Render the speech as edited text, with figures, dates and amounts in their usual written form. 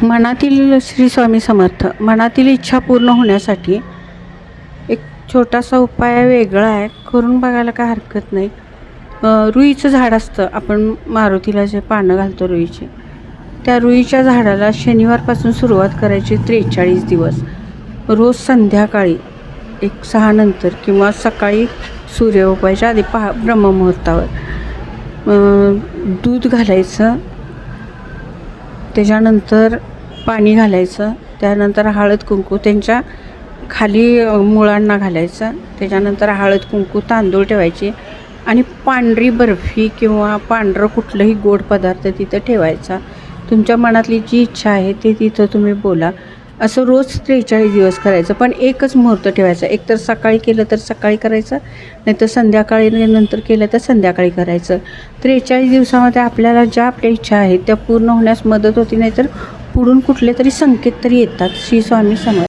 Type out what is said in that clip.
मनातील श्री स्वामी समर्थ मनातील इच्छा पूर्ण होण्यासाठी एक छोटासा उपाय वेगळा आहे, करून बघायला काय हरकत नाही. रुईचं झाड असतं, आपण मारुतीला जे पानं घालतो रुईचे, त्या रुईच्या झाडाला शनिवारपासून सुरुवात करायची. 43 दिवस रोज संध्याकाळी 6 नंतर किंवा सकाळी सूर्य उगवायच्या आधी ब्रह्ममुहूर्तावर दूध घालायचं, त्याच्यानंतर पाणी घालायचं, त्यानंतर हळद कुंकू त्यांच्या खाली मुळांना घालायचं, त्याच्यानंतर हळद कुंकू तांदूळ ठेवायचे आणि पांढरी बर्फी किंवा पांढरं कुठलंही गोड पदार्थ तिथं ठेवायचा. तुमच्या मनातली जी इच्छा आहे ते तिथं तुम्ही बोला. असं रोज 43 दिवस करायचं, पण एकच मुहूर्त ठेवायचा. एकतर सकाळी केलं तर सकाळी करायचं, नाहीतर संध्याकाळी नंतर केलं तर संध्याकाळी करायचं. 43 दिवसामध्ये आपल्याला ज्या आपल्या इच्छा आहेत त्या पूर्ण होण्यास मदत होती, नाहीतर पुढून कुठले तरी संकेत तरी येतात. श्री स्वामी समर्थ.